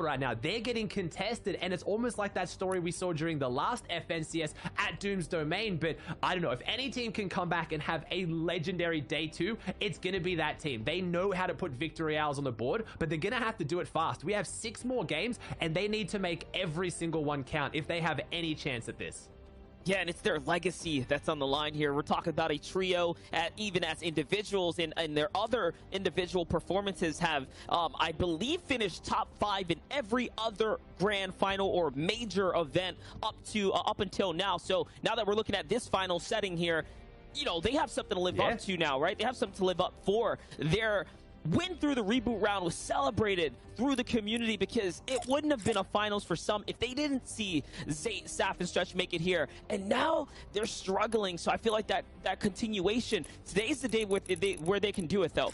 right now. They're getting contested, and it's almost like that story we saw during the last FNCS at Doom's Domain. But I don't know, if any team can come back and have a legendary day 2, it's gonna be that team. They know how to put victory hours on the board, but they're gonna have to do it fast. We have 6 more games, and they need to make every single one count if they have any chance at this. Yeah, and it's their legacy that's on the line here. We're talking about a trio, even as individuals, and their other individual performances have, I believe, finished top 5 in every other grand final or major event up until now. So now that we're looking at this final setting here, you know, they have something to live up to now, right? They have something to live up for. Their win through the reboot round was celebrated through the community, because it wouldn't have been a finals for some if they didn't see Zayt, Saf, and Stretch make it here. And now they're struggling, so I feel like that continuation, today's the day where they can do it, though.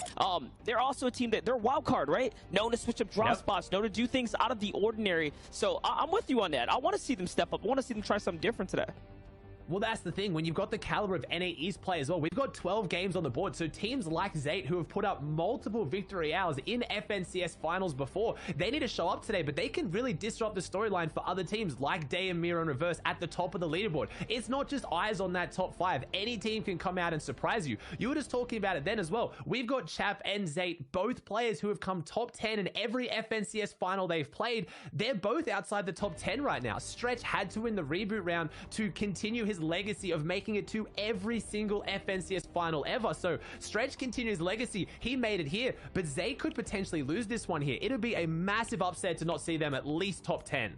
They're also a team that they're a wild card, right? Known to switch up drop spots, known to do things out of the ordinary. So I'm with you on that. I want to see them step up. I want to see them try something different today. Well, that's the thing. When you've got the caliber of NA East play as well, we've got 12 games on the board. So teams like Zayt, who have put up multiple victory hours in FNCS finals before, they need to show up today, but they can really disrupt the storyline for other teams like Day and Miro and Reverse at the top of the leaderboard. It's not just eyes on that top 5. Any team can come out and surprise you. You were just talking about it then as well. We've got Chap and Zayt, both players who have come top 10 in every FNCS final they've played. They're both outside the top 10 right now. Stretch had to win the reboot round to continue his legacy of making it to every single FNCS final ever. So Stretch continues his legacy. He made it here, but Zay could potentially lose this one here. It would be a massive upset to not see them at least top 10.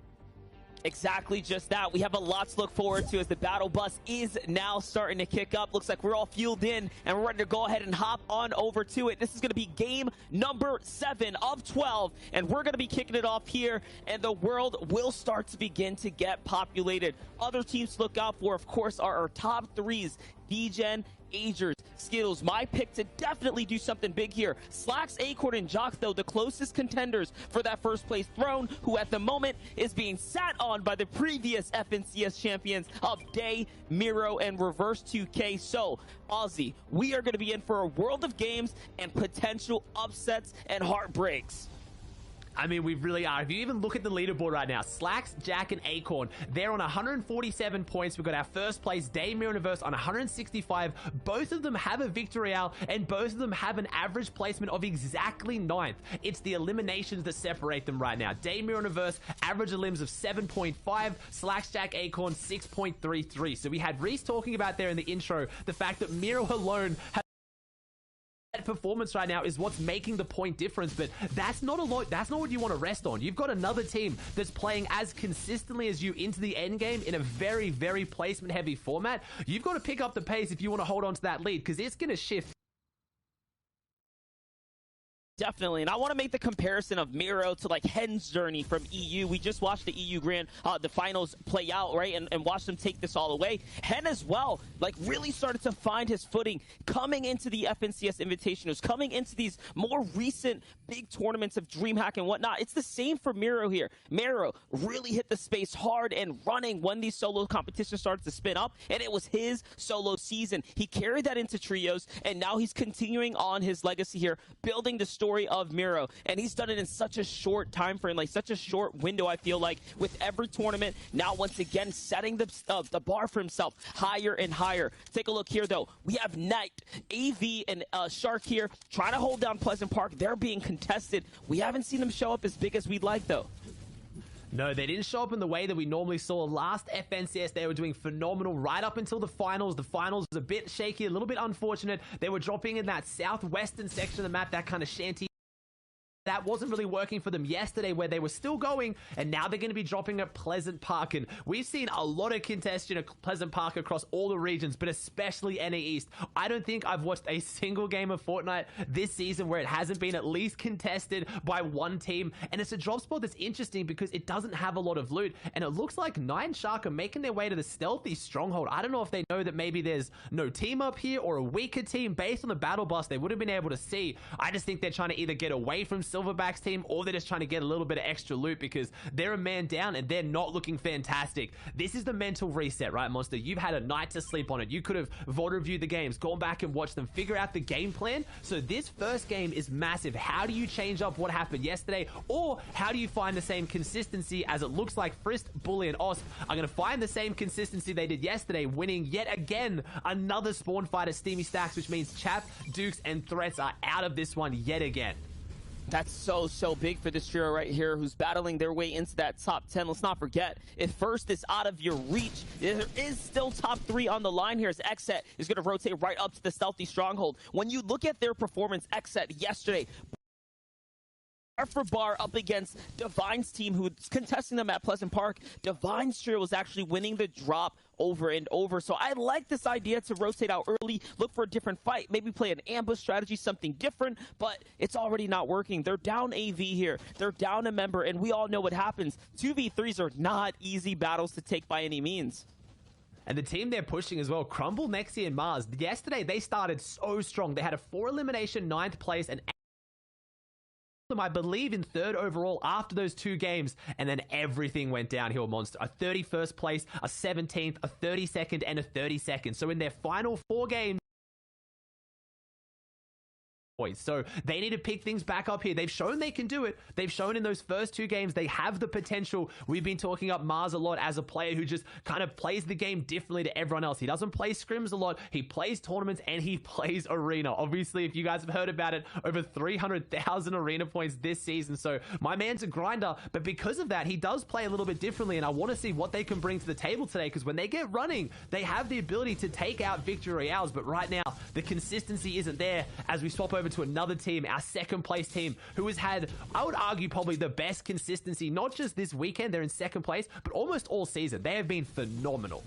Exactly just that. We have a lot to look forward to as the battle bus is now starting to kick up. Looks like we're all fueled in and we're ready to go ahead and hop on over to it. This is going to be game number 7 of 12, and we're going to be kicking it off here, and the world will start to begin to get populated. Other teams to look out for, of course, are our top 3s, Degen, Agers, Skittles. My pick to definitely do something big here. Slacks, Acorn, and Jock, though, the closest contenders for that first place throne, who at the moment is being sat on by the previous FNCS champions of Day, Miro, and Reverse 2K. So, Aussie, we are going to be in for a world of games and potential upsets and heartbreaks. I mean, we really are. If you even look at the leaderboard right now, Slacks, Jack, and Acorn, they're on 147 points. We've got our first place, Day, Mirror, Universe, on 165. Both of them have a victory hour, and both of them have an average placement of exactly 9th. It's the eliminations that separate them right now. Day, Mirror, Universe, average elims of 7.5. Slacks, Jack, Acorn, 6.33. So we had Reese talking about there in the intro, the fact that Miro alone has performance right now is what's making the point difference, but that's not a lot. That's not what you want to rest on. You've got another team that's playing as consistently as you into the end game in a very, very placement heavy format. You've got to pick up the pace if you want to hold on to that lead, because it's going to shift. Definitely, and I want to make the comparison of Miro to like Hen's journey from EU. We just watched the EU Grand, the finals play out, right, and watched them take this all away. Hen as well, like really started to find his footing coming into the FNCS Invitationals, coming into these more recent big tournaments of DreamHack and whatnot. It's the same for Miro here. Miro really hit the space hard and running when these solo competitions started to spin up, and it was his solo season. He carried that into trios, and now he's continuing on his legacy here, building the story of Miro, and he's done it in such a short time frame, like such a short window. I feel like with every tournament now, once again setting the bar for himself higher and higher. Take a look here though. We have Knight, AV, and Shark here trying to hold down Pleasant Park. They're being contested. We haven't seen them show up as big as we'd like though. No, they didn't show up in the way that we normally saw last FNCS. They were doing phenomenal right up until the finals. The finals was a bit shaky, a little bit unfortunate. They were dropping in that southwestern section of the map, that kind of shanty. That wasn't really working for them yesterday, where they were still going, and now they're going to be dropping at Pleasant Park. And we've seen a lot of contention at Pleasant Park across all the regions, but especially NA East. I don't think I've watched a single game of Fortnite this season where it hasn't been at least contested by one team. And it's a drop spot that's interesting because it doesn't have a lot of loot, and it looks like Nine Shark are making their way to the stealthy stronghold. I don't know if they know that maybe there's no team up here or a weaker team based on the battle bus they would have been able to see. I just think they're trying to either get away from Silverbacks team, or they're just trying to get a little bit of extra loot because they're a man down and they're not looking fantastic. This is the mental reset, right, Monster? You've had a night to sleep on it. You could have VOD reviewed the games, gone back and watched them, figure out the game plan. So this first game is massive. How do you change up what happened yesterday, or how do you find the same consistency, as it looks like Frist, Bully, and Osp are going to find the same consistency they did yesterday, winning yet again another spawn fight at Steamy Stacks, which means Chap, Dukes, and Threats are out of this one yet again. That's so big for this trio right here, who's battling their way into that top 10. Let's not forget, if First is out of your reach, there is still top 3 on the line here, as Xset is going to rotate right up to the stealthy stronghold. When you look at their performance, Xset yesterday, bar for bar up against Divine's team, who's contesting them at Pleasant Park, Divine's trio was actually winning the drop over and over. So I like this idea to rotate out early, look for a different fight, maybe play an ambush strategy, something different, but it's already not working. They're down AV here. They're down a member, and we all know what happens. 2v3s are not easy battles to take by any means. And the team they're pushing as well, Crumble, Nexi, and Mars. Yesterday, they started so strong. They had a 4 elimination 9th place and I believe in 3rd overall after those 2 games, and then everything went downhill, Monster. A 31st place, a 17th, a 32nd, and a 32nd. So in their final 4 games, so they need to pick things back up here. They've shown they can do it. They've shown in those first 2 games they have the potential. We've been talking up Mars a lot as a player who just kind of plays the game differently to everyone else. He doesn't play scrims a lot. He plays tournaments and he plays arena. Obviously, if you guys have heard about it, over 300,000 arena points this season. So my man's a grinder, but because of that, he does play a little bit differently, and I want to see what they can bring to the table today, because when they get running, they have the ability to take out victory royales, but right now, the consistency isn't there. As we swap over to another team, our 2nd place team, who has had, I would argue, probably the best consistency, not just this weekend, they're in 2nd place, but almost all season. They have been phenomenal.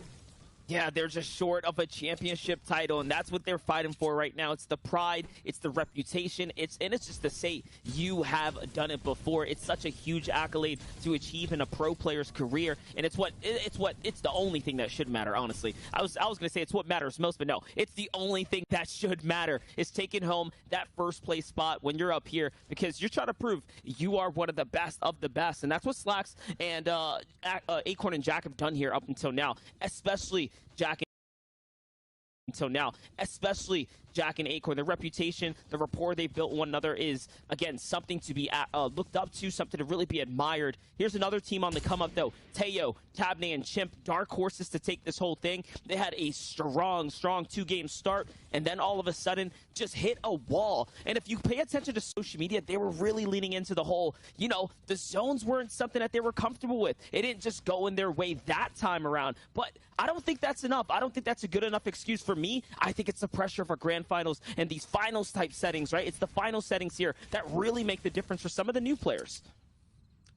Yeah, they're just short of a championship title, and that's what they're fighting for right now. It's the pride, it's the reputation, it's just to say you have done it before. It's such a huge accolade to achieve in a pro player's career, and it's the only thing that should matter, honestly. I was gonna say it's what matters most, but no, it's the only thing that should matter, is taking home that 1st place spot when you're up here, because you're trying to prove you are one of the best of the best, and that's what Slacks and Acorn and Jack have done here up until now, especially Jack and Acorn. Their reputation, the rapport they built with one another is, again, something to be looked up to, something to really be admired. Here's another team on the come up, though. Teo, Tabney, and Chimp, dark horses to take this whole thing. They had a strong 2-game start, and then all of a sudden just hit a wall. And if you pay attention to social media, they were really leaning into the whole, the zones weren't something that they were comfortable with. It didn't just go in their way that time around. But I don't think that's enough. I don't think that's a good enough excuse for me. I think it's the pressure of a grand finals and these finals type settings, right? It's the final settings here that really make the difference for some of the new players.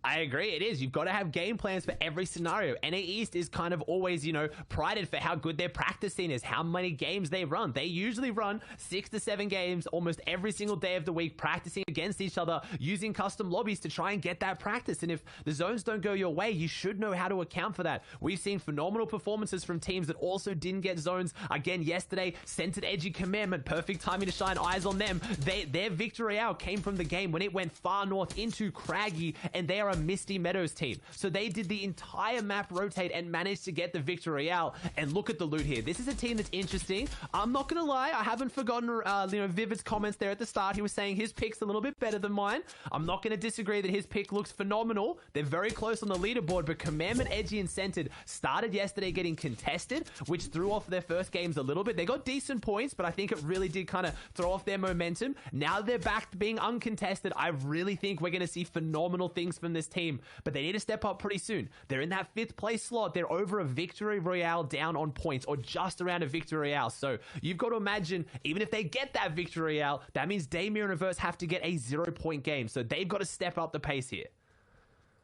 I agree, it is. You've got to have game plans for every scenario. NA East is kind of always, prided for how good their practice scene is, how many games they run. They usually run 6 to 7 games almost every single day of the week, practicing against each other, using custom lobbies to try and get that practice. And if the zones don't go your way, you should know how to account for that. We've seen phenomenal performances from teams that also didn't get zones. Again, yesterday, Centered Edgy Commandment, perfect timing to shine eyes on them. Their victory royale came from the game when it went far north into Craggy, and they are a Misty Meadows team. So they did the entire map rotate and managed to get the victory royale. And look at the loot here. This is a team that's interesting. I'm not gonna lie, I haven't forgotten Vivid's comments there at the start. He was saying his pick's a little bit better than mine. I'm not gonna disagree that his pick looks phenomenal. They're very close on the leaderboard, but Commandment, Edgy, and Centered started yesterday getting contested, which threw off their first games a little bit. They got decent points, but I think it really did kind of throw off their momentum. Now they're back to being uncontested. I really think we're gonna see phenomenal things from this team, but they need to step up pretty soon. They're in that 5th place slot. They're over a victory royale down on points, or just around a victory royale. So you've got to imagine, even if they get that victory royale, that means Damir and Reverse have to get a 0-point game. So they've got to step up the pace here.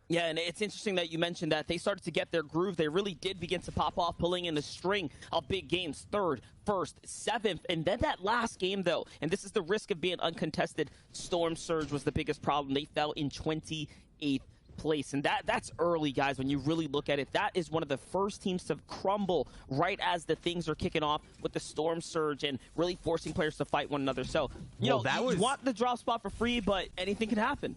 Yeah, and it's interesting that you mentioned that they started to get their groove. They really did begin to pop off, pulling in a string of big games, 3rd, 1st, 7th, and then that last game, though, and this is the risk of being uncontested, Storm Surge was the biggest problem. They fell in 28th place. And that's early, guys. When you really look at it, that is one of the first teams to crumble right as the things are kicking off with the storm surge and really forcing players to fight one another. So, you want the drop spot for free, but anything can happen.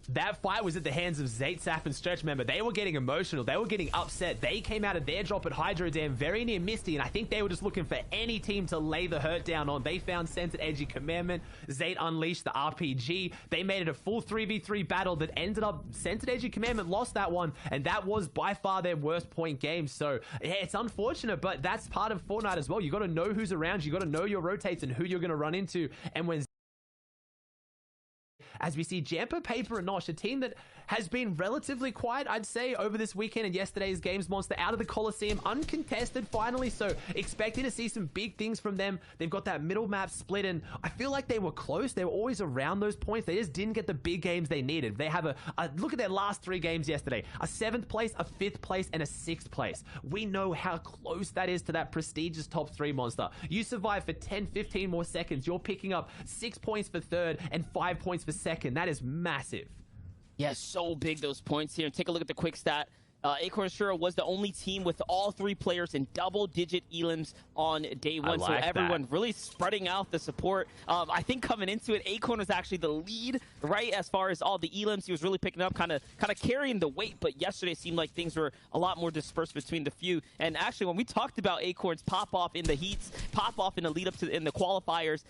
That fight was at the hands of Zate, Sap, and Stretch. Remember, they were getting emotional. They were getting upset. They came out of their drop at Hydro Dam very near Misty, and I think they were just looking for any team to lay the hurt down on. They found Scented Edgy Commandment. Zate unleashed the RPG. They made it a full 3v3 battle that ended up Scented Edgy Commandment lost that one, and that was by far their worst point game. So, yeah, it's unfortunate, but that's part of Fortnite as well. You got to know who's around. You got to know your rotates and who you're going to run into. And when as we see Jamper, Paper, and Nosh, a team that has been relatively quiet, I'd say, over this weekend and yesterday's Games Monster, out of the Coliseum, uncontested finally, so expecting to see some big things from them. They've got that middle map split, and I feel like they were close. They were always around those points. They just didn't get the big games they needed. They have a look at their last 3 games yesterday. A 7th place, a 5th place, and a 6th place. We know how close that is to that prestigious top 3 monster. You survive for 10, 15 more seconds. You're picking up 6 points for 3rd and 5 points for 2nd. That is massive. Yeah, so big, those points here. Take a look at the quick stat. Acorn Shura was the only team with all 3 players in double-digit elims on day 1. So everyone really spreading out the support. I think coming into it, Acorn was actually the lead, right, as far as all the elims. He was really picking up, kind of carrying the weight. But yesterday seemed like things were a lot more dispersed between the few. And actually, when we talked about Acorn's pop-off in the heats, pop-off in the lead-up to in the qualifiers,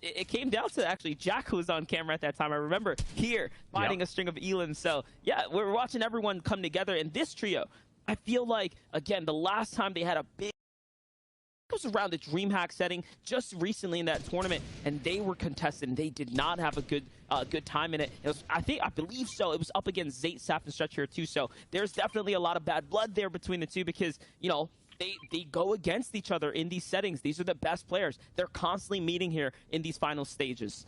it came down to actually Jack, who was on camera at that time. I remember here finding a string of elims. So, yeah, we're watching everyone come together. And this trio, I feel like, again, the last time they had a big, it was around the DreamHack setting just recently in that tournament, and they were contested and they did not have a good time in it. It was, I believe so, it was up against Zate, Sap, and Stretch here too. So there's definitely a lot of bad blood there between the two because, you know, they go against each other in these settings. These are the best players. They're constantly meeting here in these final stages.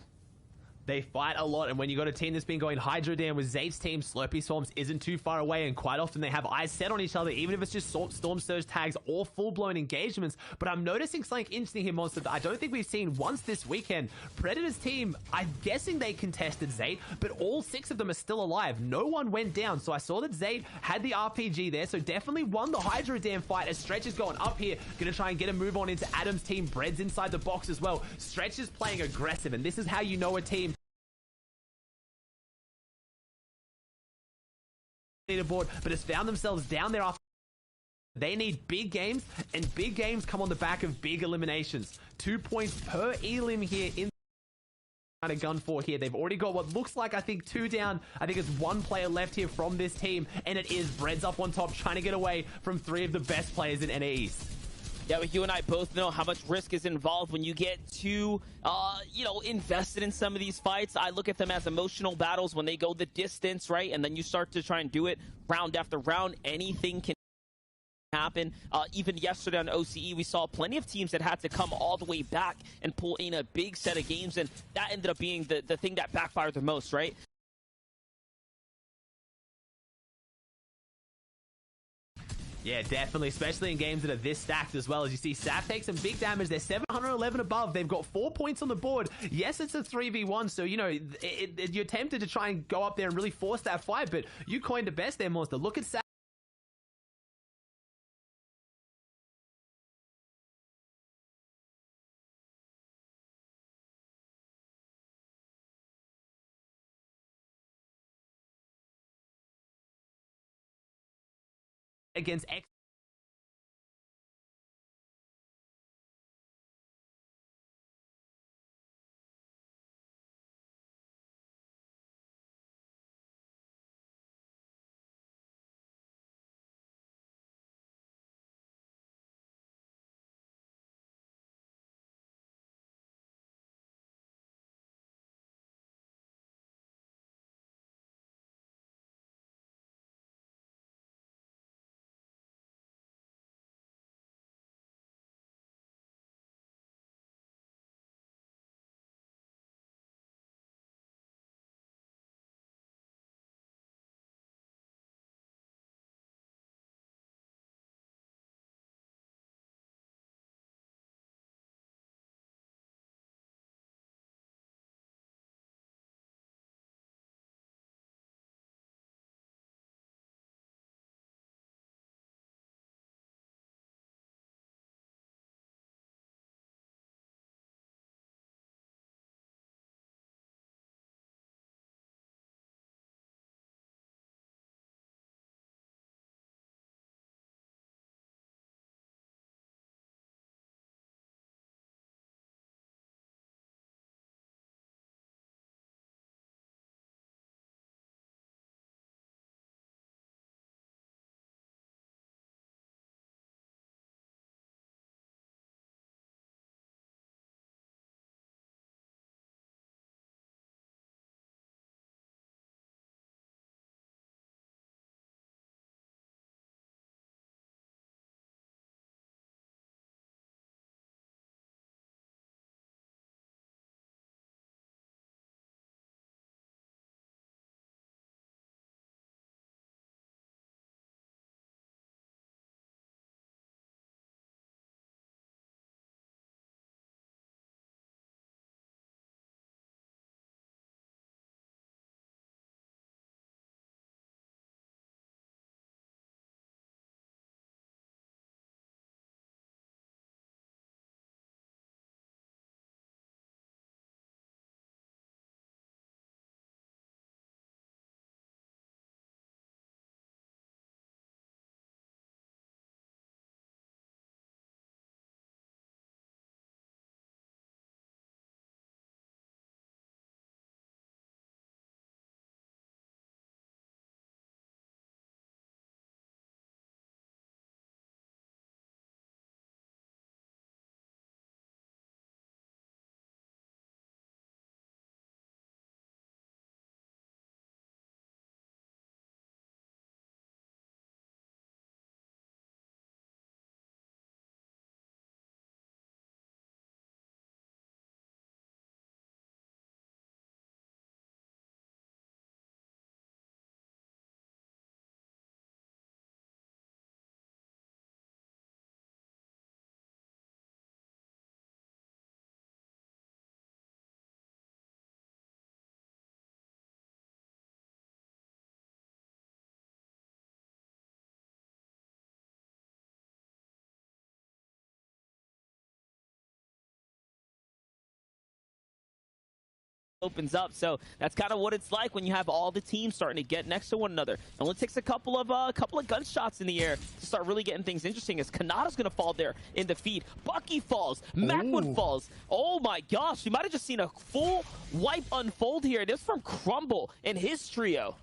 They fight a lot, and when you got a team that's been going Hydro Dam with Zate's team, Slurpee Swarms isn't too far away, and quite often they have eyes set on each other, even if it's just Storm Surge tags or full-blown engagements. But I'm noticing something interesting here, Monster, that I don't think we've seen once this weekend. Predator's team, I'm guessing they contested Zate, but all 6 of them are still alive. No one went down, so I saw that Zate had the RPG there, so definitely won the Hydro Dam fight as Stretch is going up here, gonna try and get a move on into Adam's team. Bread's inside the box as well. Stretch is playing aggressive, and this is how you know a team leaderboard, but has found themselves down there after. They need big games, and big games come on the back of big eliminations. 2 points per elim here in kind of gun for here. They've already got what looks like, I think, 2 down. I think it's 1 player left here from this team, and it is Bread's up on top, trying to get away from 3 of the best players in NA East. Yeah, but you and I both know how much risk is involved when you get too, invested in some of these fights. I look at them as emotional battles when they go the distance, right? And then you start to try and do it round after round. Anything can happen. Even yesterday on OCE, we saw plenty of teams that had to come all the way back and pull in a big set of games, and that ended up being the thing that backfired the most, right? Yeah, definitely, especially in games that are this stacked as well. As you see, Sap takes some big damage. They're 711 above. They've got 4 points on the board. Yes, it's a 3v1, so, you know, you're tempted to try and go up there and really force that fight, but you coined the best there, Monster. Look at Sap. Against X opens up. So that's kind of what it's like when you have all the teams starting to get next to one another. It only takes a couple of gunshots in the air to start really getting things interesting, as Kanata's going to fall there in the feed. Bucky falls. Macwood falls. Oh my gosh, you might have just seen a full wipe unfold here. This from Crumble and his trio.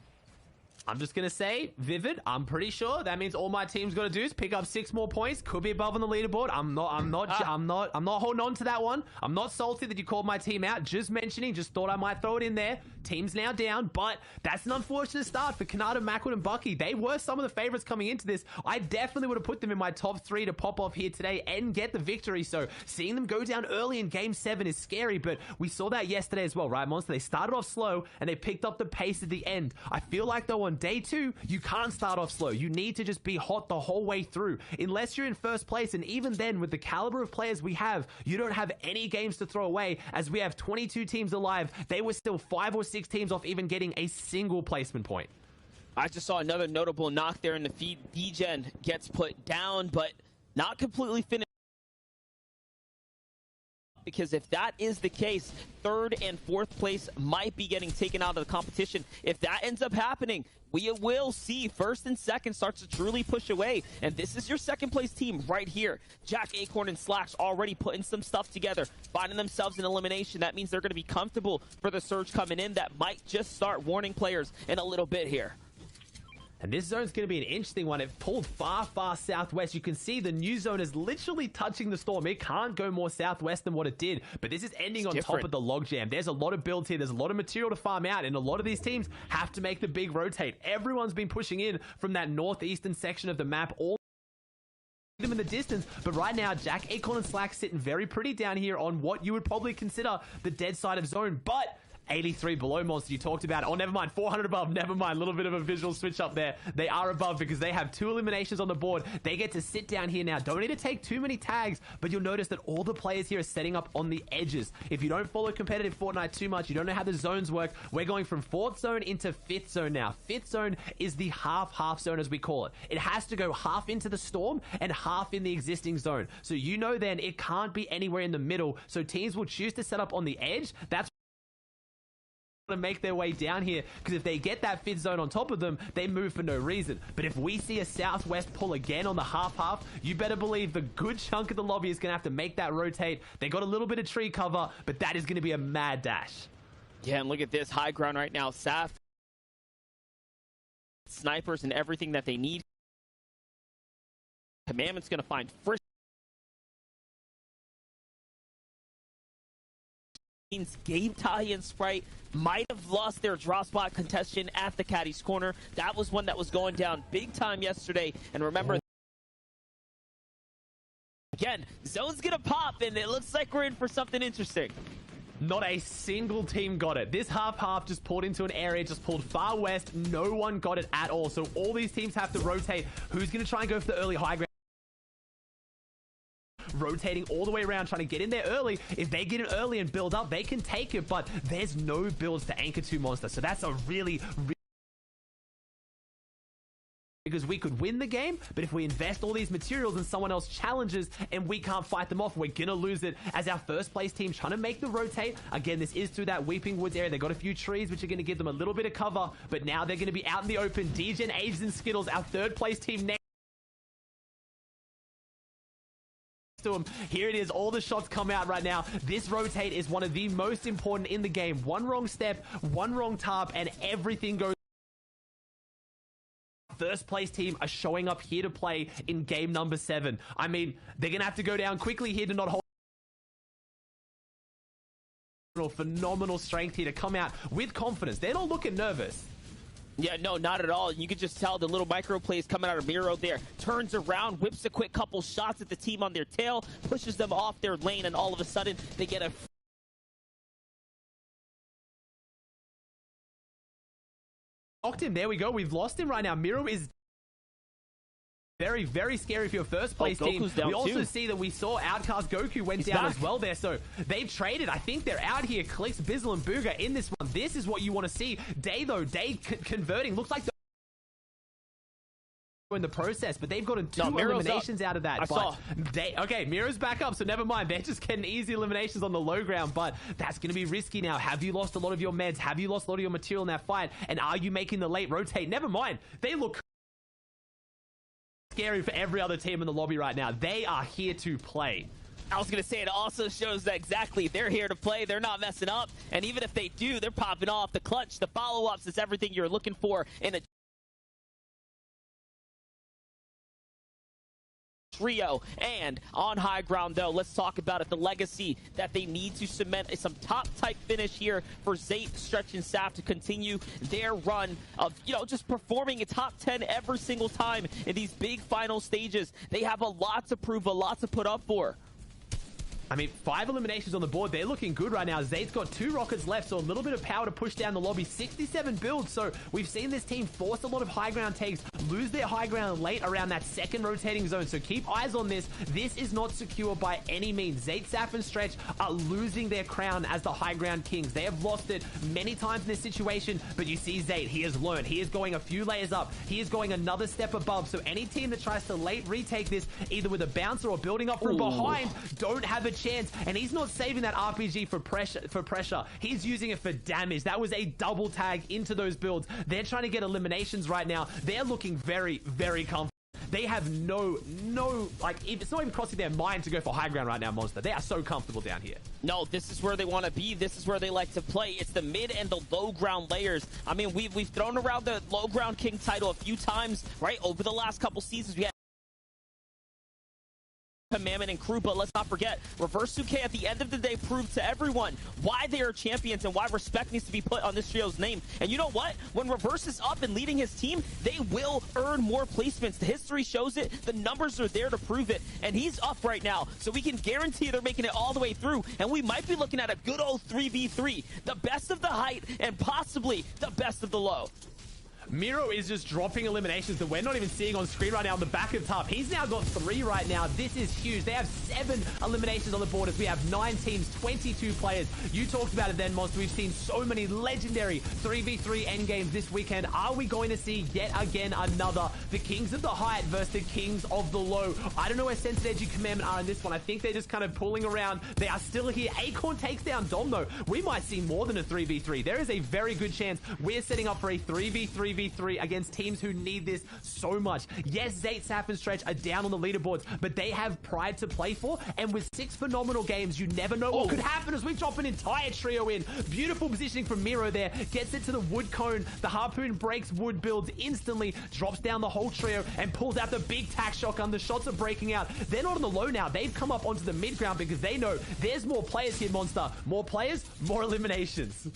I'm just going to say, Vivid, I'm pretty sure that means all my team's got to do is pick up 6 more points. Could be above on the leaderboard. I'm not holding on to that one. I'm not salty that you called my team out. Just mentioning, just thought I might throw it in there. Team's now down, but that's an unfortunate start for Kanata, Macwood, and Bucky. They were some of the favorites coming into this. I definitely would have put them in my top 3 to pop off here today and get the victory. So seeing them go down early in Game 7 is scary, but we saw that yesterday as well, right, Monster? They started off slow, and they picked up the pace at the end. I feel like, though, on day 2, you can't start off slow. You need to just be hot the whole way through, unless you're in first place. And even then, with the caliber of players we have, you don't have any games to throw away, as we have 22 teams alive. They were still 5 or 6 teams off even getting a single placement point. I just saw another notable knock there in the feed. D-Gen gets put down, but not completely finished. Because if that is the case, 3rd and 4th place might be getting taken out of the competition. If that ends up happening, we will see 1st and 2nd start to truly push away. And this is your 2nd place team right here. Jack, Acorn, and Slacks already putting some stuff together, finding themselves in elimination. That means they're going to be comfortable for the surge coming in. That might just start warning players in a little bit here. And this zone's going to be an interesting one. It pulled far, far southwest. You can see the new zone is literally touching the storm. It can't go more southwest than what it did. But this is ending on top of the logjam. There's a lot of builds here. There's a lot of material to farm out. And a lot of these teams have to make the big rotate. Everyone's been pushing in from that northeastern section of the map. All them in the distance. But right now, Jack, Acorn, and Slack sitting very pretty down here on what you would probably consider the dead side of zone. But 83 below, Monster, you talked about it. Oh, never mind. 400 above. Never mind. A little bit of a visual switch up there. They are above because they have 2 eliminations on the board. They get to sit down here now. Don't need to take too many tags, but you'll notice that all the players here are setting up on the edges. If you don't follow competitive Fortnite too much, you don't know how the zones work. We're going from 4th zone into 5th zone now. 5th zone is the half zone, as we call it. It has to go half into the storm and half in the existing zone. So you know then it can't be anywhere in the middle. So teams will choose to set up on the edge. That's to make their way down here, because if they get that 5th zone on top of them, they move for no reason. But if we see a southwest pull again on the half, you better believe the good chunk of the lobby is going to have to make that rotate. They got a little bit of tree cover, but that is going to be a mad dash. Yeah, and look at this high ground right now. Saf, snipers, and everything that they need. Commandment's going to find first. Gabe, Tahi, and Sprite might have lost their drop spot contestation at the Caddy's corner. That was one that was going down big time yesterday. And remember, again, zone's gonna pop, and it looks like we're in for something interesting. Not a single team got it. This half just pulled into an area, just pulled far west. No one got it at all. So all these teams have to rotate. Who's going to try and go for the early high ground? Rotating all the way around, trying to get in there early. If they get it early and build up, they can take it, but there's no builds to anchor to Monster. So that's a really because we could win the game, but if we invest all these materials and someone else challenges and we can't fight them off, we're gonna lose it. As our first place team trying to make the rotate, again, this is through that Weeping Woods area. They got a few trees which are gonna give them a little bit of cover, but now they're gonna be out in the open. D-Gen, Ages, and Skittles, our 3rd place team next to him. Here it is. All the shots come out right now. This rotate is one of the most important in the game. One wrong step, one wrong tarp, and everything goes. First place team are showing up here to play in game number 7. I mean, they're gonna have to go down quickly here to not hold. Phenomenal strength here to come out with confidence. They're not looking nervous. Yeah, no, not at all. You could just tell the little micro plays coming out of Miro there. Turns around, whips a quick couple shots at the team on their tail, pushes them off their lane, and all of a sudden, they get a... Knocked him. There we go. We've lost him right now. Miro is very, very scary for your first place team. We also see that we saw Outcast Goku went down as well there. So they've traded. I think they're out here. Clicks, Bizzle, and Booga in this one. This is what you want to see. Day, though. Day converting. Looks like in the process, but they've gotten 2 Miro's eliminations out of that. I saw. Okay, Miro's back up, so never mind. They're just getting easy eliminations on the low ground, but that's going to be risky now. Have you lost a lot of your meds? Have you lost a lot of your material in that fight? And are you making the late rotate? Never mind. They look scary for every other team in the lobby right now. They are here to play. I was going to say, it also shows that exactly they're here to play. They're not messing up. And even if they do, they're popping off. The clutch, the follow-ups, is everything you're looking for in a trio. And on high ground, though, let's talk about it. The legacy that they need to cement is some top-type finish here for Zayt, Stretch, and Saf to continue their run of, just performing a top 10 every single time in these big final stages. They have a lot to prove, a lot to put up for. I mean, 5 eliminations on the board. They're looking good right now. Zayt's got 2 rockets left, so a little bit of power to push down the lobby. 67 builds, so we've seen this team force a lot of high ground takes, lose their high ground late around that second rotating zone, so keep eyes on this. This is not secure by any means. Zayt, Saf, and Stretch are losing their crown as the high ground kings. They have lost it many times in this situation, but you see Zayt, he has learned. He is going a few layers up. He is going another step above, so any team that tries to late retake this, either with a bouncer or building up from behind, don't have a chance. And he's not saving that RPG for pressure. He's using it for damage. That was a double tag into those builds. They're trying to get eliminations right now. They're looking very, very comfortable. They have no, like, it's not even crossing their mind to go for high ground right now, Monster. They are so comfortable down here. No, this is where they want to be. This is where they like to play. It's the mid and the low ground layers. I mean, we've thrown around the low ground king title a few times, right? Over the last couple seasons, we had Commandment and crew, but let's not forget, Reverse 2K at the end of the day proved to everyone why they are champions and why respect needs to be put on this trio's name. And you know what? When Reverse is up and leading his team, they will earn more placements. The history shows it. The numbers are there to prove it. And he's up right now, so we can guarantee they're making it all the way through. And we might be looking at a good old 3v3. The best of the height and possibly the best of the low. Miro is just dropping eliminations that we're not even seeing on screen right now on the back of Tough. He's now got 3 right now. This is huge. They have 7 eliminations on the board as we have 9 teams, 22 players. You talked about it then, Monster. We've seen so many legendary 3v3 endgames this weekend. Are we going to see yet again another? The Kings of the Height versus the Kings of the Low. I don't know where Sensitive Edgy Commandment are in this one. I think they're just kind of pulling around. They are still here. Acorn takes down Dom, though. We might see more than a 3v3. There is a very good chance we're setting up for a 3v3 against teams who need this so much. Yes, Zayt, Saf, and Stretch are down on the leaderboards, but they have pride to play for, and with 6 phenomenal games, you never know what could happen as we drop an entire trio in. Beautiful positioning from Miro there. Gets it to the wood cone. The harpoon breaks wood, builds instantly, drops down the whole trio, and pulls out the big tack shotgun. The shots are breaking out. They're not on the low now. They've come up onto the mid ground because they know there's more players here, Monster. More players, more eliminations.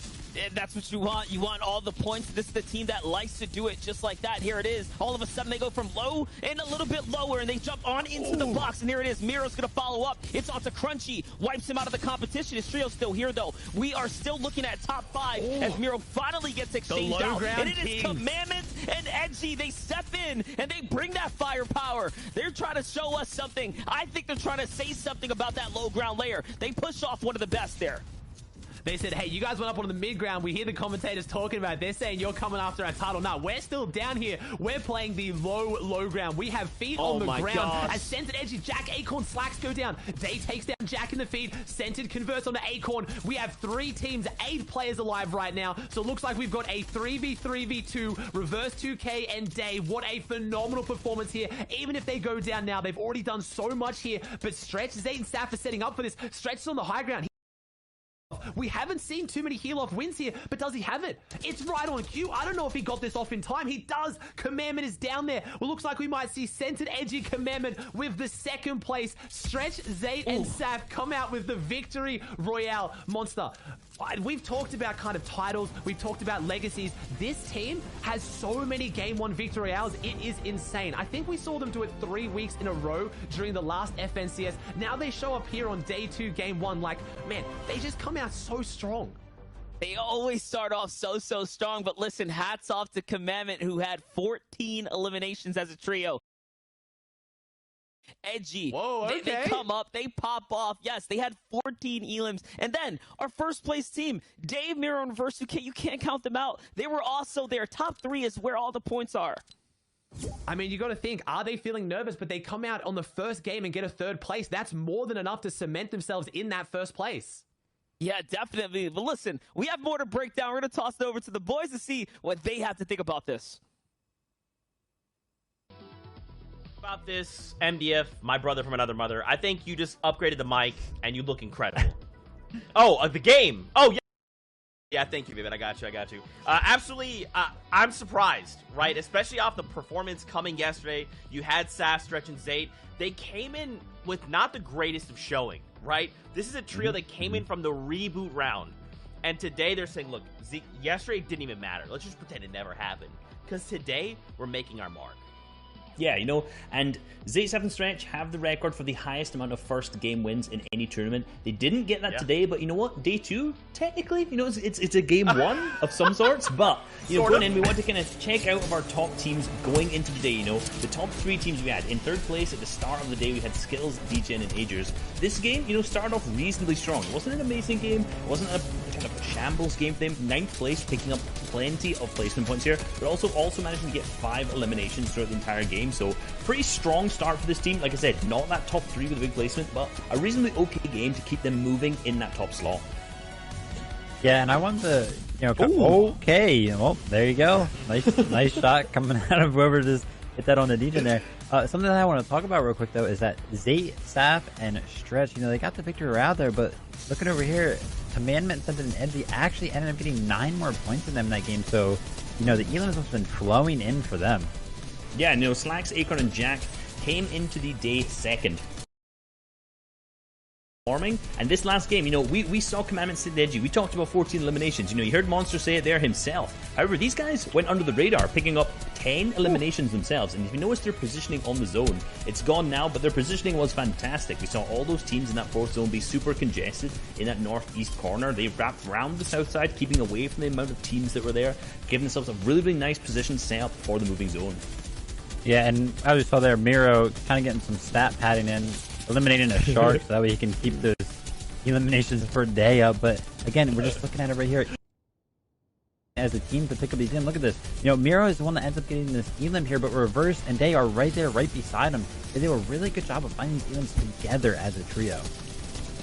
And that's what you want. You want all the points. This is the team that likes to do it just like that. Here it is. All of a sudden, they go from low and a little bit lower, and they jump on into the box, and here it is. Miro's going to follow up. It's on to Crunchy. Wipes him out of the competition. His trio's still here, though. We are still looking at top 5 as Miro finally gets exchanged out. And it is Commandment and Edgy. They step in, and they bring that firepower. They're trying to show us something. I think they're trying to say something about that low ground layer. They push off one of the best there. They said, hey, you guys went up on the mid ground. We hear the commentators talking about it. They're saying you're coming after our title. No, we're still down here. We're playing the low ground. We have feet on the ground. Gosh. As Scented Edgy, Jack, Acorn, Slacks go down. Day takes down Jack in the feed. Scented converts onto Acorn. We have 3 teams, 8 players alive right now. So it looks like we've got a 3v3v2, Reverse 2K and Day. What a phenomenal performance here. Even if they go down now, they've already done so much here. But Stretch, Zayt, and Saf are setting up for this. Stretch is on the high ground. We haven't seen too many heal-off wins here, but does he have it? It's right on cue. I don't know if he got this off in time. He does. Commandment is down there. Well, looks like we might see Scented Edgy Commandment with the 2nd place. Stretch, Zayt, and Saf come out with the victory royale. Monster, we've talked about kind of titles. We've talked about legacies. This team has so many Game 1 victory royales. It is insane. I think we saw them do it 3 weeks in a row during the last FNCS. Now they show up here on day 2, Game 1. Like, man, they just come out so strong. They always start off so strong, but listen, hats off to Commandment, who had 14 eliminations as a trio. Edgy. Whoa, okay. They come up, they pop off. Yes, they had 14 elims. And then our first place team, Dave, Miro, and Reverse 2K, you can't count them out. They were also there. Top 3 is where all the points are. I mean, you got to think, are they feeling nervous? But they come out on the first game and get a 3rd place. That's more than enough to cement themselves in that 1st place. Yeah, definitely. But listen, we have more to break down. We're going to toss it over to the boys to see what they have to think about this. About this, MDF, my brother from another mother, I think you just upgraded the mic and you look incredible. Oh, the game. Oh, yeah. Yeah, thank you, Vivid. I got you. Absolutely, I'm surprised, right? Especially off the performance coming yesterday. You had Saf, Stretch, and Zayt. They came in with not the greatest of showing, right? This is a trio that came in from the reboot round. And today they're saying, look, yesterday didn't even matter. Let's just pretend it never happened. Because today, we're making our mark. Yeah, you know, and Zayt, Saf, and Stretch have the record for the highest amount of first game wins in any tournament. They didn't get that today, but you know what? Day 2, technically, you know, it's a game 1 of some sorts, but, you know, going in, we want to kind of check out of our top teams going into the day, you know. The top 3 teams we had. In 3rd place at the start of the day, we had Skills, DGen, and Agers. This game, you know, started off reasonably strong. It wasn't an amazing game. It wasn't a kind of a shambles game for them. 9th place, picking up plenty of placement points here, but also managing to get 5 eliminations throughout the entire game. So pretty strong start for this team. Like I said, not that top 3 with a big placement, but a reasonably okay game to keep them moving in that top slot. Yeah, and I wanted to, you know, okay, well, there you go. Nice shot coming out of whoever just hit that on the DJ there. Something that I want to talk about real quick, though, is that Zayt, Saf, and Stretch, you know, they got the victory round there, but looking over here, Commandment, Scented, and Edgy actually ended up getting 9 more points than them in that game, so, you know, the elims have been flowing in for them. Yeah, you know, Slacks, Acorn, and Jack came into the day 2nd. And this last game, you know, we saw Commandment sit edgy. We talked about 14 eliminations. You know, you heard Monster say it there himself. However, these guys went under the radar, picking up 10 eliminations themselves. And if you notice their positioning on the zone, it's gone now, but their positioning was fantastic. We saw all those teams in that 4th zone be super congested in that northeast corner. They wrapped around the south side, keeping away from the amount of teams that were there, giving themselves a really, really nice position set up for the moving zone. Yeah, and as we saw there, Miro kind of getting some stat padding in, eliminating a shark so that way he can keep those eliminations for a day up. But again, we're just looking at it right here as a team to pick up these in. Look at this. You know, Miro is the one that ends up getting this elim here, but Reverse and Day are right there, right beside him. They do a really good job of finding these elims together as a trio.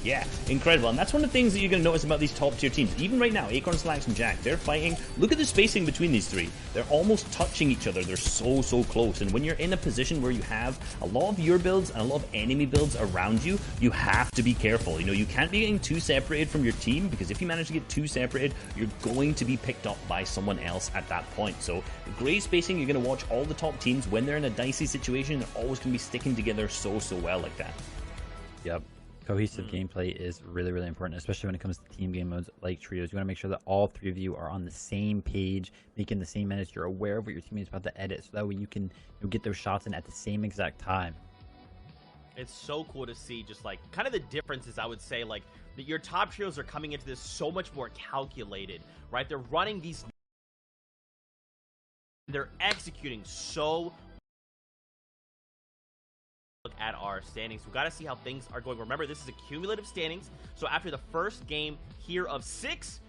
Yeah, incredible. And that's one of the things that you're going to notice about these top tier teams. Even right now, Acorn, Slacks, and Jack, they're fighting. Look at the spacing between these 3. They're almost touching each other. They're so close. And when you're in a position where you have a lot of your builds and a lot of enemy builds around you, you have to be careful. You know, you can't be getting too separated from your team, because if you manage to get too separated, you're going to be picked up by someone else at that point. So great spacing. You're going to watch all the top teams when they're in a dicey situation. They're always going to be sticking together so well like that. Yep. Cohesive gameplay is really, really important, especially when it comes to team game modes like trios. You want to make sure that all 3 of you are on the same page, making the same edits. You're aware of what your teammate is about to edit, so that way you can get those shots in at the same exact time. It's so cool to see just like kind of the differences. I would say like that your top trios are coming into this so much more calculated, right? They're running these, they're executing so. Look at our standings. We've got to see how things are going. Remember, this is a cumulative standings. So after the first game here of 6,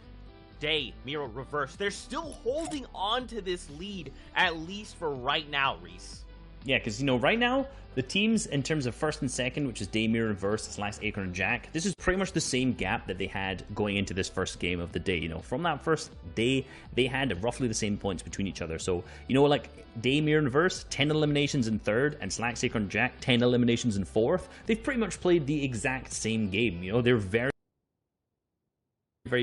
Day, Miro, Reverse, they're still holding on to this lead, at least for right now, Reese. Yeah, because, you know, right now, the teams in terms of 1st and 2nd, which is Day, Mirror, Reverse, Slacks, Acorn, and Jack, this is pretty much the same gap that they had going into this first game of the day. You know, from that first day, they had roughly the same points between each other. So, you know, like Day, Mirror, and Reverse, 10 eliminations in 3rd, and Slacks, Acorn, and Jack, 10 eliminations in 4th. They've pretty much played the exact same game. You know, they're very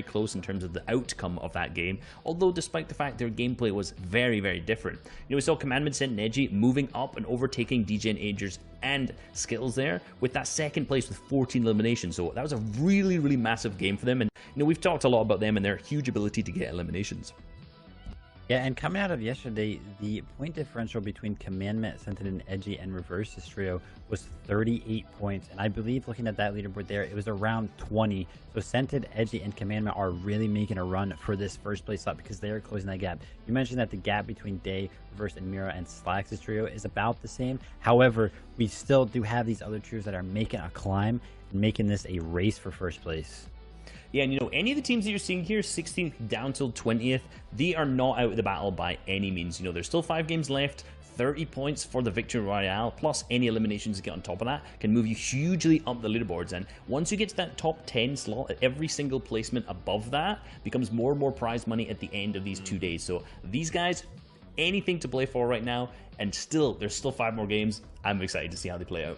close in terms of the outcome of that game, although despite the fact their gameplay was very different. You know, we saw Commandment, Sent, and Edgy moving up and overtaking DGen, Agers, and Skills there with that 2nd place with 14 eliminations. So that was a really massive game for them, and you know, we've talked a lot about them and their huge ability to get eliminations. Yeah, and coming out of yesterday, the point differential between Commandment, Scented, and Edgy and Reverse's trio was 38 points. And I believe looking at that leaderboard there, it was around 20. So Scented, Edgy, and Commandment are really making a run for this first place slot because they are closing that gap. You mentioned that the gap between Day, Reverse, and Mira and Slacks' trio is about the same. However, we still do have these other trios that are making a climb and making this a race for first place. Yeah, and you know, any of the teams that you're seeing here, 16th down till 20th, they are not out of the battle by any means. You know, there's still 5 games left, 30 points for the Victory Royale, plus any eliminations you get on top of that, can move you hugely up the leaderboards. And once you get to that top 10 slot, every single placement above that becomes more and more prize money at the end of these 2 days. So these guys, anything to play for right now, and still, there's still 5 more games. I'm excited to see how they play out.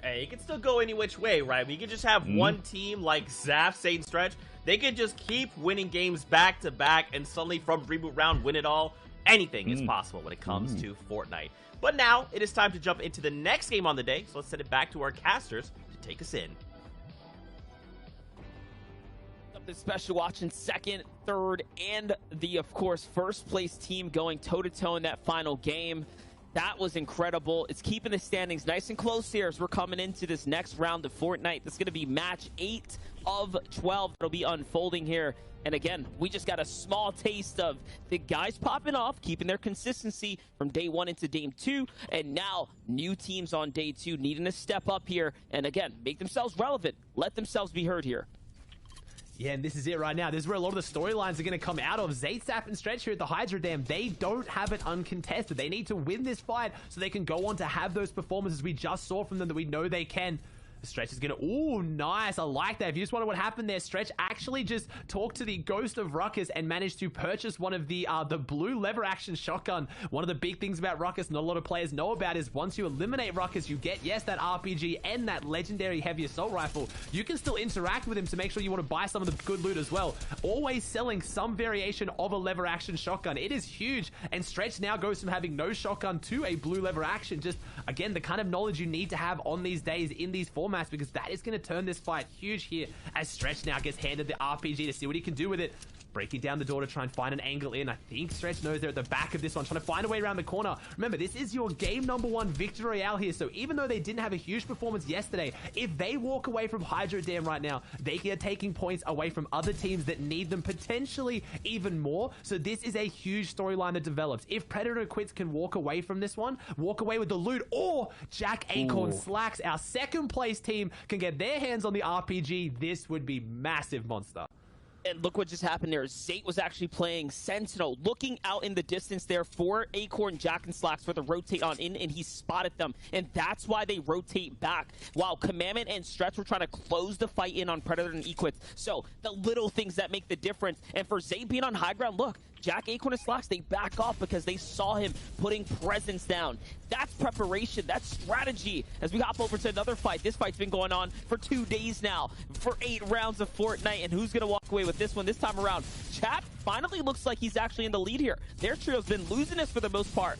Hey, it can still go any which way, right? We could just have one team like Zaf, Satan, Stretch. They could just keep winning games back to back and suddenly from reboot round win it all. Anything is possible when it comes to Fortnite. But now it is time to jump into the next game on the day. So let's send it back to our casters to take us in. Something special watching second, third, and the, of course, first place team going toe-to-toe in that final game. That was incredible. It's keeping the standings nice and close here as we're coming into this next round of Fortnite. This is going to be match 8 of 12 that'll be unfolding here. And again, we just got a small taste of the guys popping off, keeping their consistency from day 1 into day 2. And now new teams on day 2 needing to step up here and again, make themselves relevant. Let themselves be heard here. Yeah, and this is it right now. This is where a lot of the storylines are going to come out of. Zate, Sap, and Stretch here at the Hydra Dam, they don't have it uncontested. They need to win this fight so they can go on to have those performances we just saw from them that we know they can. Stretch is going to... Ooh, nice. I like that. If you just wonder what happened there, Stretch actually just talked to the Ghost of Ruckus and managed to purchase one of the blue lever action shotgun. One of the big things about Ruckus not a lot of players know about is once you eliminate Ruckus, you get, yes, that RPG and that legendary heavy assault rifle. You can still interact with him to make sure you want to buy some of the good loot as well. Always selling some variation of a lever action shotgun. It is huge. And Stretch now goes from having no shotgun to a blue lever action. Just, again, the kind of knowledge you need to have on these days in these formats, because that is going to turn this fight huge here as Stretch now gets handed the RPG to see what he can do with it. Breaking down the door to try and find an angle in. I think Stretch knows they're at the back of this one, trying to find a way around the corner. Remember, this is your game #1 Victory Royale here, so even though they didn't have a huge performance yesterday, if they walk away from Hydro Dam right now, they are taking points away from other teams that need them potentially even more. So this is a huge storyline that develops. If Predator Quits can walk away from this one, walk away with the loot, or Jack Acorn Slacks, our second place team, can get their hands on the RPG, this would be massive, Monster. And look what just happened there. Zate was actually playing Sentinel, looking out in the distance there for Acorn, Jack, and Slacks for the rotate on in, and he spotted them. And that's why they rotate back, while Commandment and Stretch were trying to close the fight in on Predator and Equits. So the little things that make the difference. And for Zate being on high ground, look, Jack, Acorn, and Slacks, they back off because they saw him putting presence down. That's preparation. That's strategy. As we hop over to another fight. This fight's been going on for 2 days now, for 8 rounds of Fortnite. And who's going to walk away with this one this time around? Chap finally looks like he's actually in the lead here. Their trio's been losing this for the most part.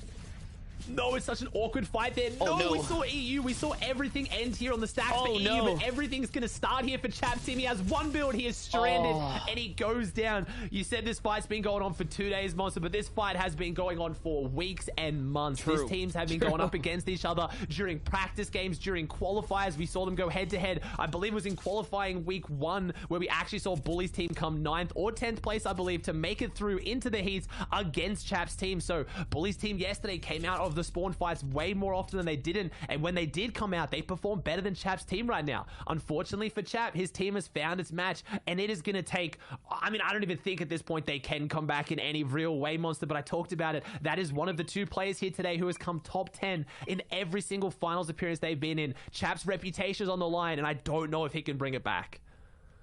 No, it's such an awkward fight there. No, we saw EU. We saw everything end here on the stacks for EU, but everything's going to start here for Chap's team. He has one build. He is stranded, and he goes down. You said this fight's been going on for 2 days, Monster, but this fight has been going on for weeks and months. These teams have been going up against each other during practice games, during qualifiers. We saw them go head-to-head. I believe it was in qualifying week 1 where we actually saw Bully's team come 9th or 10th place, I believe, to make it through into the heats against Chap's team. So Bully's team yesterday came out of the spawn fights way more often than they didn't, and when they did come out, they performed better than Chap's team right now. Unfortunately for Chap, his team has found its match, and it is going to take, I mean, I don't even think at this point they can come back in any real way, Monster, but I talked about it. That is one of the 2 players here today who has come top 10 in every single finals appearance they've been in. Chap's reputation is on the line, and I don't know if he can bring it back.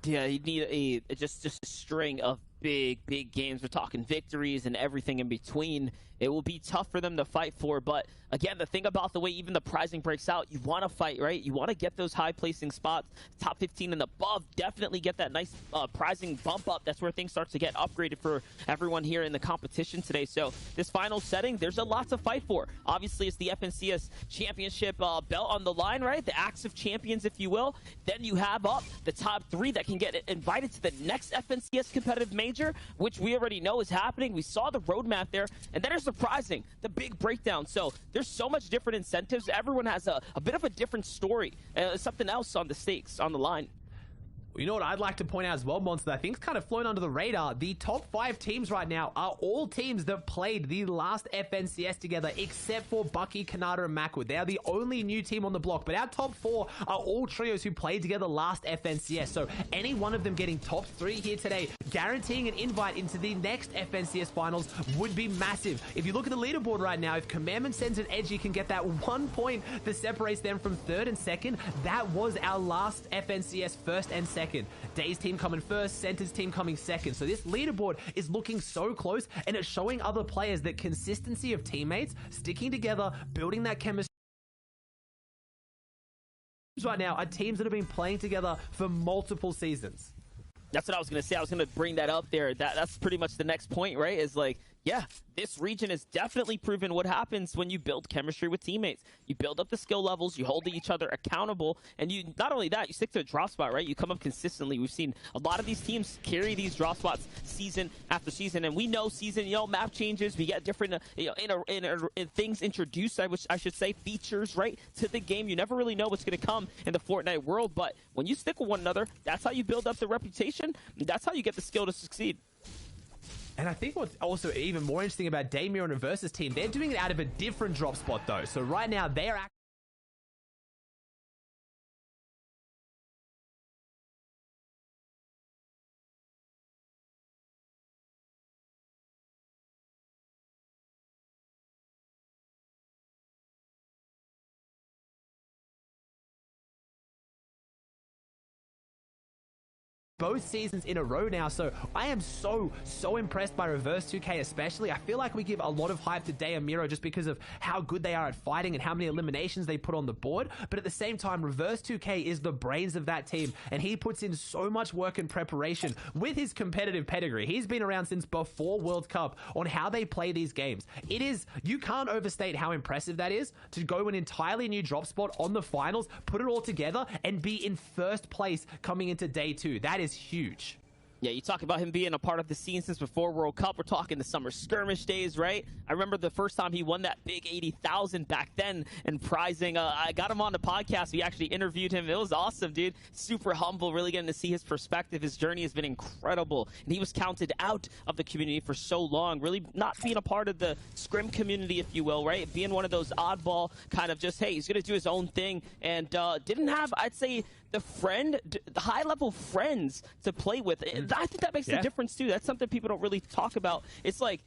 Yeah, you need just a string of big games. We're talking victories and everything in between. It will be tough for them to fight for, but again, the thing about the way even the prizing breaks out, you want to fight, right? You want to get those high placing spots, top 15 and above, definitely get that nice prizing bump up. That's where things start to get upgraded for everyone here in the competition today. So this final setting, there's a lot to fight for. Obviously, it's the FNCS Championship belt on the line, right? The Axe of Champions, if you will. Then you have up the top 3 that can get invited to the next FNCS competitive major, which we already know is happening. We saw the roadmap there, and then there's surprising, the big breakdown. So there's so much different incentives. Everyone has a bit of a different story, something else on the stakes, on the line. You know what I'd like to point out as well, Monster, I think it's kind of flown under the radar. The top 5 teams right now are all teams that played the last FNCS together, except for Bucky, Kanata, and Macwood. They are the only new team on the block, but our top 4 are all trios who played together last FNCS. So any one of them getting top 3 here today, guaranteeing an invite into the next FNCS finals would be massive. If you look at the leaderboard right now, if Commandment Sends and Edgy can get that 1 point that separates them from 3rd and 2nd, that was our last FNCS 1st and 2nd. Day's team coming 1st, Center's team coming 2nd. So this leaderboard is looking so close, and it's showing other players that consistency of teammates sticking together, building that chemistry right now are teams that have been playing together for multiple seasons. That's what I was going to say. I was going to bring that up there. That's pretty much the next point, right? Is like, yeah, this region has definitely proven what happens when you build chemistry with teammates. You build up the skill levels, you hold each other accountable, and you not only that, you stick to a drop spot, right? You come up consistently. We've seen a lot of these teams carry these drop spots season after season, and we know season, map changes, we get different, things introduced, I should say, features, right, to the game. You never really know what's going to come in the Fortnite world, but when you stick with one another, that's how you build up the reputation. That's how you get the skill to succeed. And I think what's also even more interesting about Damir and Reverse's team, they're doing it out of a different drop spot though. So right now they're both seasons in a row now, so I am so impressed by Reverse 2K especially. I feel like we give a lot of hype to Day and Miro just because of how good they are at fighting and how many eliminations they put on the board, but at the same time, Reverse 2K is the brains of that team, and he puts in so much work and preparation with his competitive pedigree. He's been around since before World Cup on how they play these games. It is, you can't overstate how impressive that is to go an entirely new drop spot on the finals, put it all together, and be in 1st place coming into day 2. That is huge. Yeah, you talk about him being a part of the scene since before World Cup. We're talking the summer skirmish days, right? I remember the first time he won that big 80,000 back then and prizing. I got him on the podcast. We actually interviewed him. It was awesome, dude. Super humble, really getting to see his perspective. His journey has been incredible. And he was counted out of the community for so long, really not being a part of the scrim community, if you will, right? Being one of those oddball kind of just, hey, he's going to do his own thing. And didn't have, I'd say, the high-level friends to play with. I think that makes a difference, too. That's something people don't really talk about. It's like,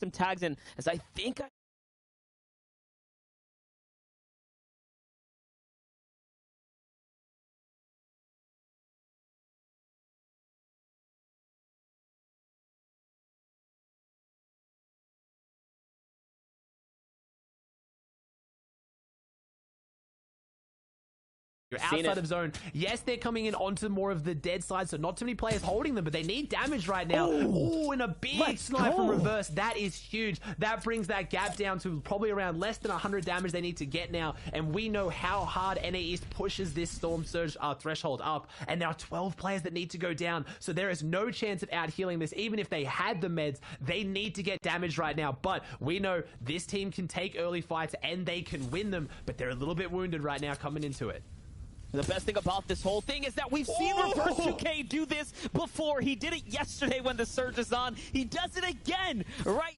some tags in, as I think You're Seen outside it. of zone. Yes, they're coming in onto more of the dead side, so not too many players holding them, but they need damage right now. Ooh, and a big Let's snipe from go. reverse. That is huge. That brings that gap down to probably around less than 100 damage they need to get now, and we know how hard NA East pushes this Storm Surge threshold up, and there are 12 players that need to go down, so there is no chance of out-healing this. Even if they had the meds, they need to get damage right now, but we know this team can take early fights, and they can win them, but they're a little bit wounded right now coming into it. the best thing about this whole thing is that we've seen Reverse 2K do this before. He did it yesterday when the Surge is on. He does it again right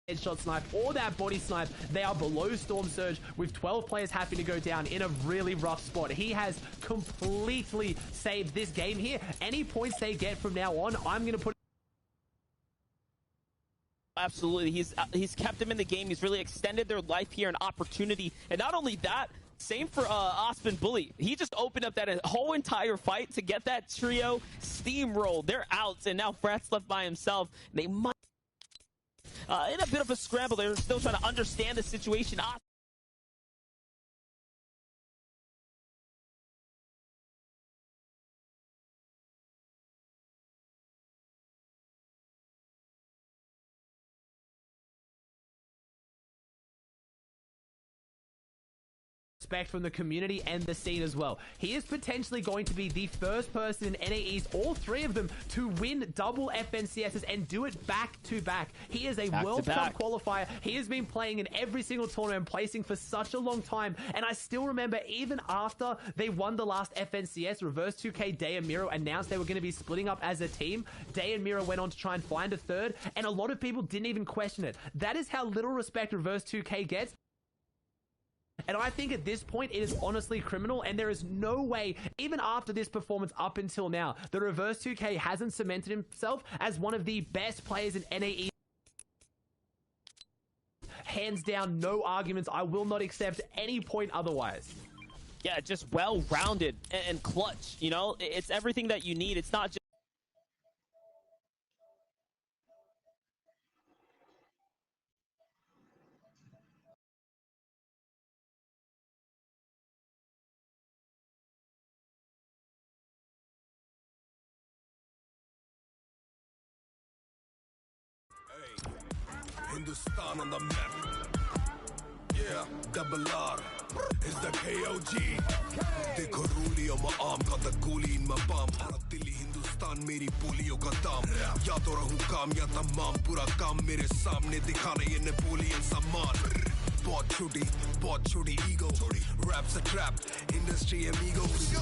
headshot snipe or that body snipe. They are below Storm Surge with 12 players having to go down in a really rough spot. He has completely saved this game here. Any points they get from now on, I'm going to put Absolutely. He's kept him in the game. He's really extended their life here and opportunity. And not only that, same for Osman Bully. He just opened up that whole entire fight to get that trio steamrolled. They're out, and now Frat's left by himself. They might in a bit of a scramble. They're still trying to understand the situation. respect from the community and the scene as well. He is potentially going to be the first person in NA East, all three of them, to win double FNCSs and do it back to back. He is a World Cup qualifier. He has been playing in every single tournament, placing for such a long time. And I still remember, even after they won the last FNCS, Reverse 2K, Day and Miro announced they were going to be splitting up as a team. Day and Miro went on to try and find a third, and a lot of people didn't even question it. That is how little respect Reverse 2K gets. And I think at this point, it is honestly criminal, and there is no way, even after this performance up until now, that Reverse 2K hasn't cemented himself as one of the best players in NAE. Hands down, no arguments. I will not accept any point otherwise. Yeah, just well-rounded and clutch, you know? It's everything that you need. It's not just Hindustan on the map. Yeah, double R is the KOG. देखो रूलियों में आम का the गोली in my palm. Bharat Delhi Hindustan मेरी बोलियों का दाम. या तो रहूं काम या तमाम पूरा काम मेरे सामने दिखाने ये नेपोलियन सामान. बहुत छोटी ego. Raps a trap, industry amigos.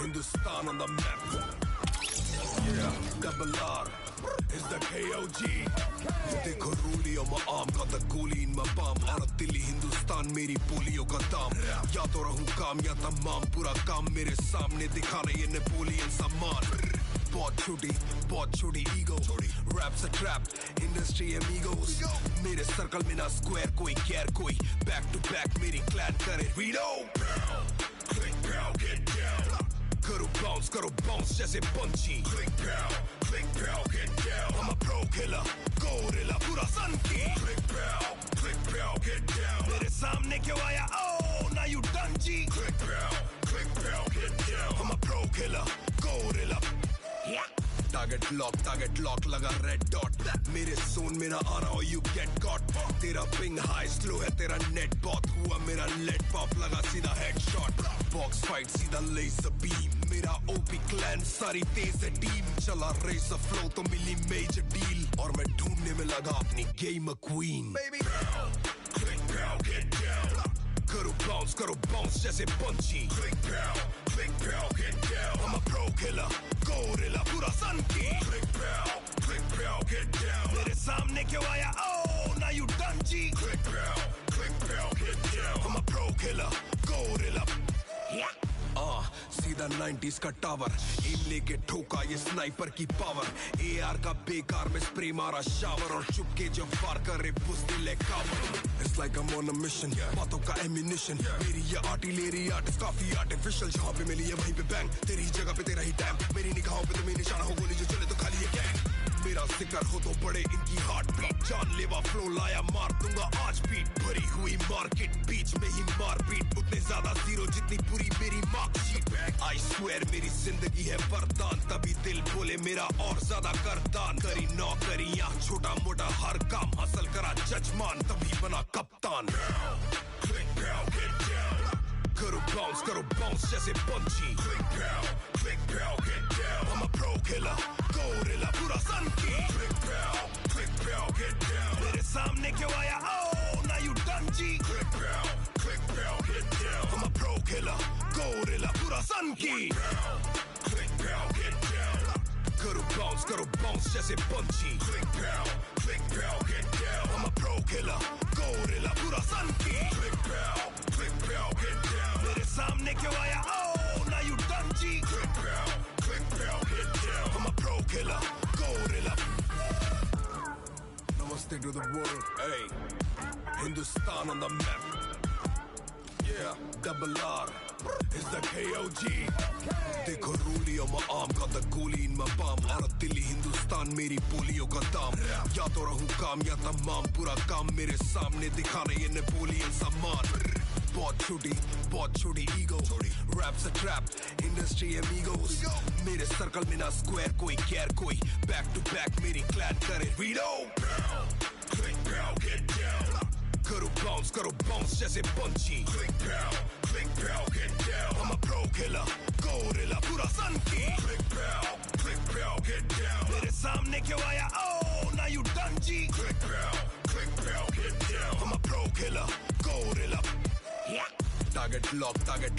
Hindustan on the map. Yeah, double R is the KOG. देखो रूलियों में आम का the गोली in my palm. और दिल्ली हिंदुस्तान मेरी पोलियो का दाम. या तो रहूं काम या तमाम पूरा काम मेरे सामने दिखाने ये नेपोलियन सामान. बहुत छोटी ego. Raps a trap, industry amigos. मेरे circle में ना square कोई care कोई. Back to back मेरी clan करे Rito. Click pow, get down. करो bounce जैसे punchy. Click pow, get down. I'm a pro killer, gorilla पूरा sun की. Click pow, get down. मेरे सामने क्यों आया? Oh, now you done G. Click pow, get down. I'm a pro killer, gorilla. Yeah. Target lock लगा red dot. मेरे zone में ना आना or you get caught. तेरा ping high slow है तेरा net bot. हुआ मेरा lead pop लगा सीधा headshot. Box fight सीधा laser beam. मेरा OP clan सारी तेज है team. चला racer flow तो मिली major deal. और मैं ढूंढने में लगा अपनी gamer queen. Baby, click pow, get down. करो bounce जैसे punchy. Click pow, get down. I'm a pro killer, gorilla पूरा sun की. Click pow, get down. मेरे सामने क्यों आया? Oh, now you done G. Click pow, get down. I'm a pro killer, gorilla. Yeah. सीधा 90s का tower M लेके ठोका ये स्नाइपर की पावर AR का बेकार में स्प्रे मारा शावर और चुपके जब फार करे बुस्ती ले कावर It's like I'm on a mission बातों का ammunition मेरी ये आर्टिलरी आर्टिस्ट काफी आर्टिफिशियल जहाँ पे मिली है वहीं पे बैंग तेरी जगह पे तेरा ही डैम मेरी निगाहों पे तुम्हें निशाना हो गोली जो चले तो खाली ये गैंग मेरा जिक्र हो तो बड़े इनकी हार्ट बीट जानलेवा फ्लो लाया मार दूंगा आज बीट भरी हुई मार्केट बीच में ही मार बीट उतने ज्यादा जीरो जितनी पूरी मेरी मार्कशीट I swear मेरी जिंदगी है वरदान तभी दिल बोले मेरा और ज्यादा करदान करी नौकरियां छोटा मोटा हर काम हासिल करा जजमान तभी बना कप्तान Click pow, get down. करो bounce जैसे punchy Click pow, get down. I'm a pro killer, gorilla पूरा sun की Click pow, get down. मेरे सामने क्यों आया? Oh, now you done G. Click pow, get down. I'm a pro killer, gorilla पूरा sun की Click pow, get down. करो bounce जैसे punchy Click pow, get down. I'm a pro killer, gorilla पूरा sun की Click pow, get down. मेरे सामने क्यों आया? Oh, now you done G. Click pow, get down. I'm a pro killer, gorilla. Namaste to the world, hey. Hindustan on the map. Yeah, double R is the KOG. देखो रूलियों में आम का the गोली in my palm. और दिल्ली हिंदुस्तान मेरी polio का दाम. या तो रहूं काम या तमाम पूरा काम मेरे सामने दिखाने ये नेपोलियन सामान. बहुत छोटी ego. Raps a trap, industry amigos. मेरे circle में ना square कोई care कोई. Back to back मेरी clan करे Rito. Click pow, get down. करो bounce जैसे punchy. Click pow, get down. I'm a pro killer, gorilla पूरा sun की. Click pow, get down. मेरे सामने क्यों आया? Oh, now you done G. Click pow, get down. I'm a pro killer, gorilla. Yeah. Target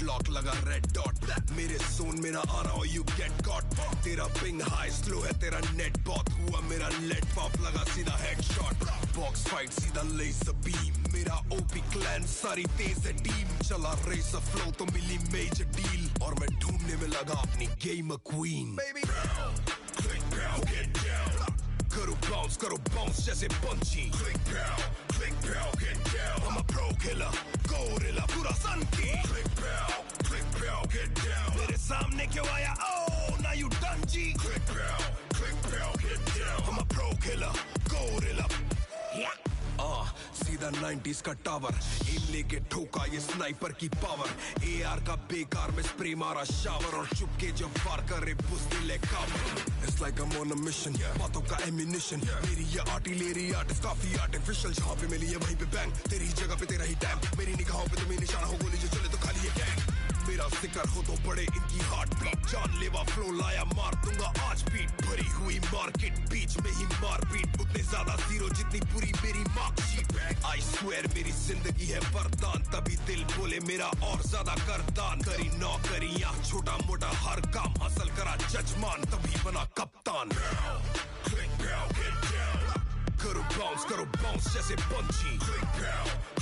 lock लगा red dot. मेरे zone में ना आना or you get caught. तेरा ping high slow है तेरा net bot. हुआ मेरा lead pop लगा सीधा headshot. Box fight सीधा laser beam. मेरा OP clan सारी तेज है team. चला racer flow तो मिली major deal. और मैं ढूंढने में लगा अपनी gamer queen. Baby, click pow, get down. करो bounce जैसे punchy. Click pow, get down. I'm a pro killer, gorilla पूरा sun की. Click pow, get down. मेरे सामने क्यों आया? Oh, now you done G. Click pow, get down. I'm a pro killer, gorilla. Yeah. सीधा 90s का tower M लेके ठोका ये स्नाइपर की पावर AR का बेकार में स्प्रे मारा शावर और चुपके जब फार करे बुस्ती ले कावर It's like I'm on a mission बातों का ammunition मेरी ये आर्टिलरी आर्टिस्ट काफी आर्टिफिशियल जहाँ पे मिली है वहीं पे बैंग तेरी जगह पे तेरा ही डैम मेरी निगाहों पे तुम्हें निशाना हो गोली जो चले तो खाली ये गैंग मेरा जिक्र हो तो बड़े इनकी हार्ट बीट जानलेवा फ्लो लाया मार दूंगा आज बीट भरी हुई मार्केट बीच में ही मारपीट उतने ज्यादा जीरो जितनी पूरी मेरी मार्कशीट आई स्वेयर मेरी जिंदगी है वरदान तभी दिल बोले मेरा और ज्यादा करदान करी नौकरियां छोटा मोटा हर काम हासिल करा जजमान तभी बना कप्तान करो bounce जैसे पंछी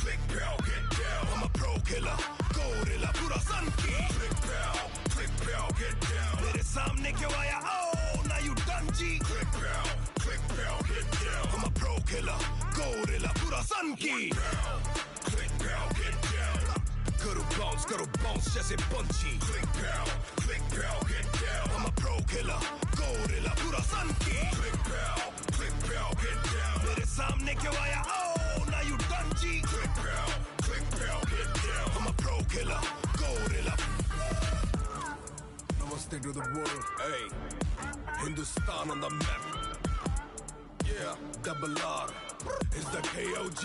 click pow get down I'm a pro killer gorilla पूरा सन की click pow get down मेरे सामने क्यों आया oh now you done ji click pow get down I'm a pro killer gorilla पूरा सन की click pow get down करो bounce जैसे पंछी click pow get down I'm a pro killer gorilla पूरा सन की click pow get down मेरे सामने क्यों आया oh now you done ji click pow get down I'm a pro killer gorilla Namaste to the world hey Hindustan on the map yeah double R is the KOG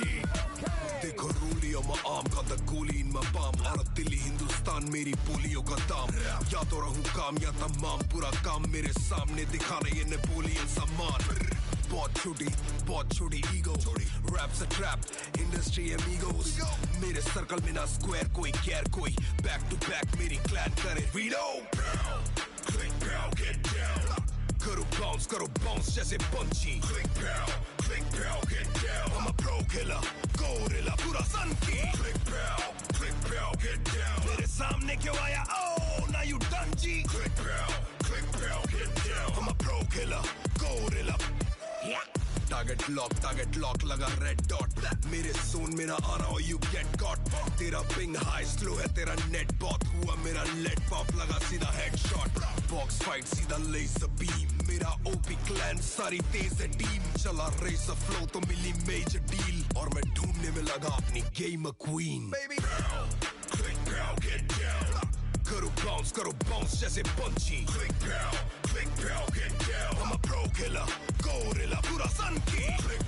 देखो रूली on my arm got the coolie in my palm और दिल्ली हिंदुस्तान मेरी polio का दाम या तो रहूं काम या तमाम पूरा काम मेरे सामने दिखा रहे ये नेपोलियन सामान बहुत छोटी ego raps a trap industry अमीगोस मेरे सर्कल में ना स्क्वायर कोई गैर कोई बैक टू बैक मेरी क्लैन करे redo click pow get down करो bounce जैसे पंछी click pow get down I'm a pro killer gorilla पूरा सन की click pow get down मेरे सामने क्यों आया oh now you done ji click pow get down I'm a pro killer gorilla target lock लगा red dot मेरे zone में ना आना or you get caught तेरा ping high slow है तेरा net बहुत हुआ मेरा lead pop लगा सीधा headshot box fight सीधा laser beam मेरा OP clan सारी तेज है team चला racer flow तो मिली major deal और मैं ढूंढने में लगा अपनी game queen baby click pow get down करो bounce जैसे पंछी click pow get down I'm a pro killer gorilla पूरा सन की click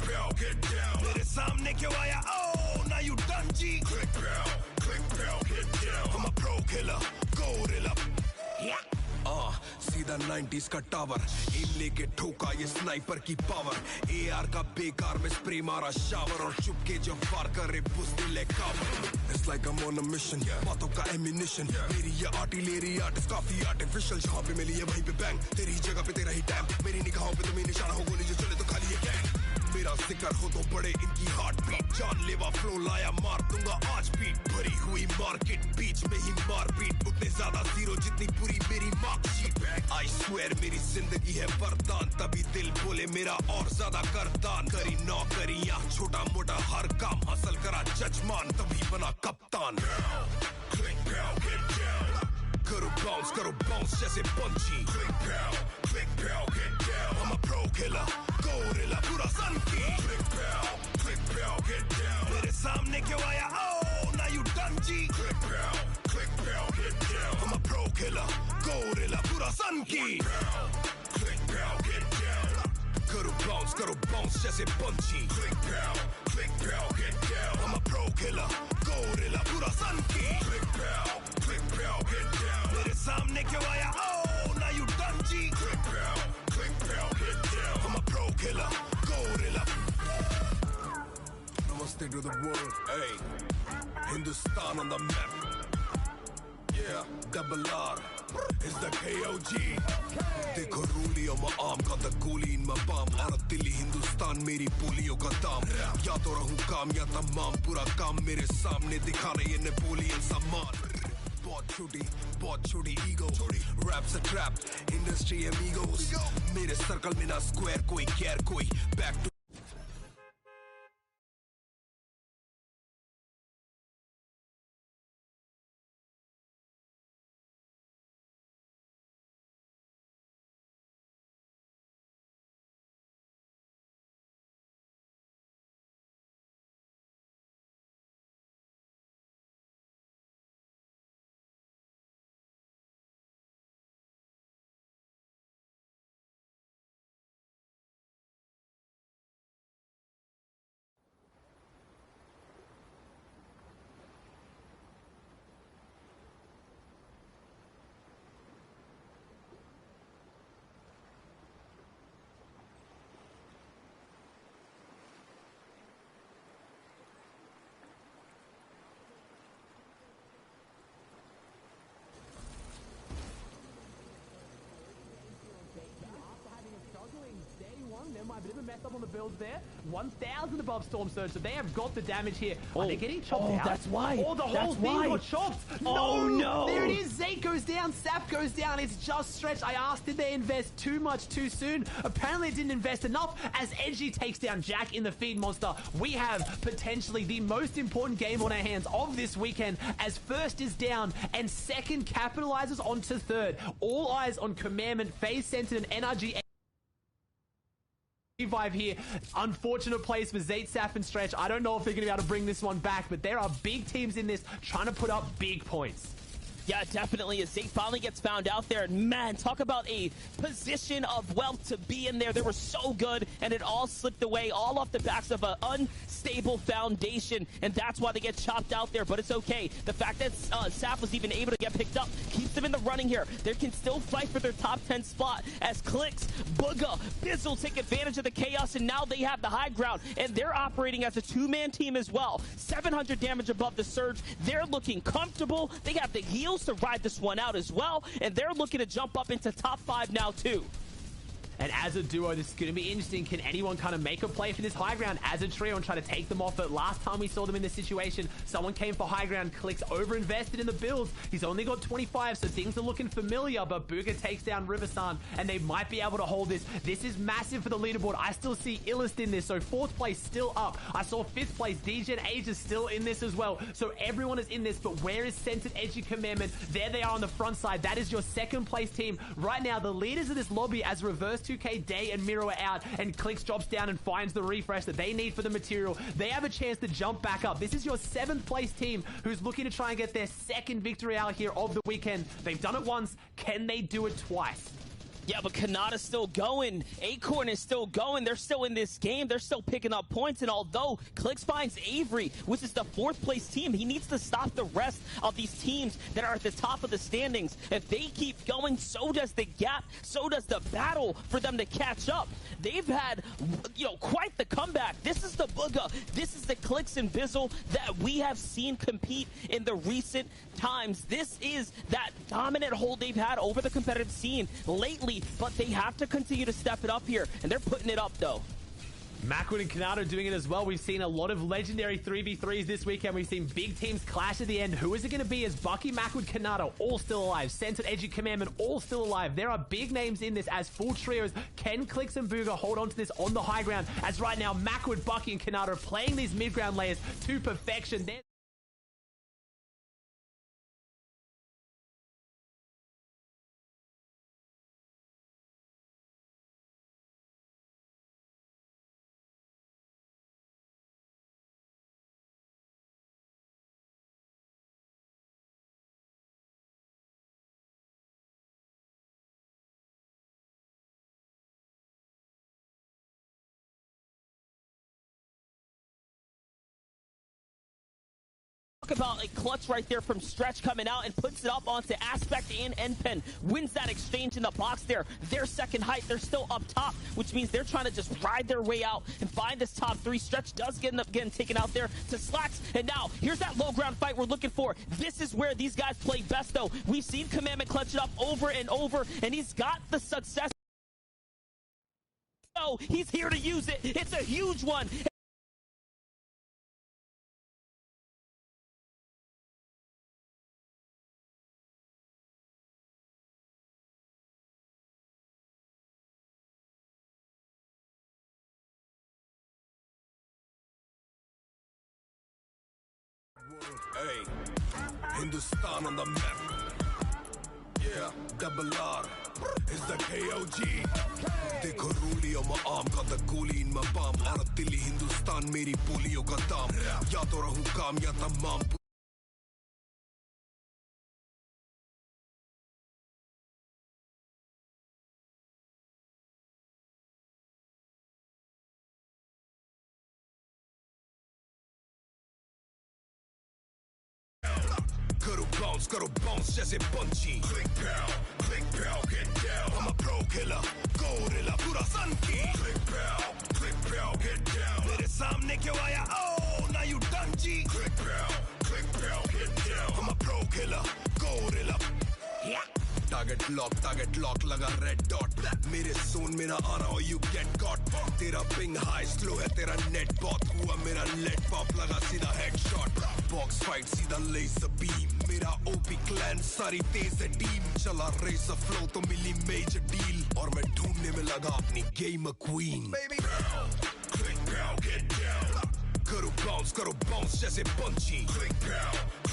pow get down मेरे सामने क्यों आया oh now you done ji click pow get down I'm a pro killer gorilla सीधा 90s का टावर एम लेके ठोका ये स्नाइपर की पावर AR का बेकार में स्प्रे मारा शावर और चुपके जब फार करे बुस्ती ले कावर It's like I'm on a mission बातों का एमिनिशन मेरी ये आर्टिलरी आर्टिस्ट काफी आर्टिफिशियल जहाँ पे मिली है वहीं पे बैंग तेरी जगह पे तेरा ही टैम मेरी निगाहों पे तुम्हें निशाना हो गोली जो चले तो खाली ये गैंग मेरा जिक्र हो तो बड़े इनकी हार्ट बीट जानलेवा फ्लो लाया मार दूंगा आज बीट भरी हुई मार्केट बीच में ही मारपीट उतने ज्यादा जीरो जितनी पूरी मेरी मार्कशीट आई स्वेयर मेरी जिंदगी है वरदान तभी दिल बोले मेरा और ज्यादा करदान करी नौकरियां छोटा मोटा हर काम हासिल करा जजमान तभी बना कप्तान click pow get down करो bounce जैसे पंछी click pow get down I'm a pro killer gorilla पूरा सन की click pow get down मेरे सामने क्यों आया oh now you done ji click pow get down I'm a pro killer gorilla पूरा सन की click pow get down करो bounce जैसे पंछी click pow get down I'm a pro killer gorilla पूरा सन की click pow get down मेरे सामने क्यों आया oh now you done ji click pow get down I'm a pro killer gorilla Namaste to the world hey Hindustan on the map yeah double R is the KOG देखो रूली on my arm got the coolie in my palm और दिल्ली हिंदुस्तान मेरी polio का दाम या तो रहूं काम या तमाम पूरा काम मेरे सामने दिखा रहे ये नेपोलियन सामान बहुत छोटी ego raps a trap industry अमीगोस मेरे सर्कल में ना स्क्वायर कोई गैर कोई back to mind. Bit of a mess up on the builds there. 1,000 above Storm Surge, so they have got the damage here. Are they getting chopped out? That's why. Oh, the whole thing got chopped. Oh, no. There it is. Zate goes down. Sap goes down. It's just Stretch. I asked, did they invest too much too soon? Apparently, it didn't invest enough as Edgy takes down Jack in the feed monster. We have potentially the most important game on our hands of this weekend as first is down and second capitalizes onto third. All eyes on Commandment, FaZe Centered, and NRG revive here. Unfortunate place for Zate, Saf, and Stretch. I don't know if they're going to be able to bring this one back, but there are big teams in this trying to put up big points. Yeah, definitely. As Zate finally gets found out there, and man, talk about a position of wealth to be in there. They were so good, and it all slipped away, all off the backs of an unstable foundation, and that's why they get chopped out there. But it's okay. The fact that Saf was even able to get picked up keeps them in the running here. They can still fight for their top 10 spot as Clicks, Booga, Bizzle take advantage of the chaos, and now they have the high ground, and they're operating as a two-man team as well. 700 damage above the Surge. They're looking comfortable. They have the heals to ride this one out as well, and they're looking to jump up into top 5 now too. And as a duo, this is going to be interesting. Can anyone kind of make a play for this high ground as a trio and try to take them off it? Last time we saw them in this situation, someone came for high ground, Clicks over-invested in the builds. He's only got 25, so things are looking familiar, but Booga takes down Riversan, and they might be able to hold this. This is massive for the leaderboard. I still see Illest in this, so 4th place still up. I saw 5th place. DGen Age is still in this as well, so everyone is in this, but where is Centered Edgy Commandment? There they are on the front side. That is your 2nd place team. Right now, the leaders of this lobby as Reverse 2K, Day, and Miro are out, and Clicks drops down and finds the refresh that they need for the material. They have a chance to jump back up. This is your 7th place team who's looking to try and get their 2nd victory out here of the weekend. They've done it once. Can they do it twice? Yeah, but Kanata's still going. Acorn is still going. They're still in this game. They're still picking up points. And although Clicks finds Avery, which is the 4th place team, he needs to stop the rest of these teams that are at the top of the standings. If they keep going, so does the gap. So does the battle for them to catch up. They've had, quite the comeback. This is the Booga. This is the Clicks and Bizzle that we have seen compete in the recent times. This is that dominant hold they've had over the competitive scene lately, but they have to continue to step it up here, and they're putting it up though. Macwood and Kanata doing it as well. We've seen a lot of legendary 3v3s this weekend. We've seen big teams clash at the end. Who is it going to be as Bucky, Macwood, Kanata all still alive? Centered, Edgy, Commandment all still alive. There are big names in this as full trios. Can Clicks and Booga hold on to this on the high ground? As right now, Macwood, Bucky, and Kanata are playing these mid-ground layers to perfection. They're About a clutch right there from Stretch coming out and puts it up onto Aspect and Npen. Wins that exchange in the box there. Their 2nd height, they're still up top, which means they're trying to just ride their way out and find this top 3. Stretch does end up getting taken out there to Slacks. And now, here's that low ground fight we're looking for. This is where these guys play best, though. We've seen Commandment clutch it up over and over, and he's got the success. So he's here to use it. It's a huge one. Hey, Hindustan on the map. Yeah, double R is the KOG. देखो रूलियों में आम का the coolie in my palm. Bharat Delhi Hindustan मेरी पुलियों का दाम. या तो रहूं काम या तमाम. Gotta bounce जैसे पंची. Click pow, get down. I'm a pro killer, gorilla, पूरा sun की. Click pow, get down. मेरे सामने क्यों आया? Oh, now you done G. Click pow, get down. I'm a pro killer, gorilla. Yeah. target lock लगा red dot मेरे zone में ना आना or you get caught तेरा ping high slow है तेरा net बहुत हुआ मेरा lead pop लगा सीधा headshot box fight सीधा laser beam मेरा OP clan सारी तेज है team चला racer flow तो मिली major deal और मैं ढूंढने में लगा अपनी gamer queen baby click pow get down करो bounce जैसे punchy click pow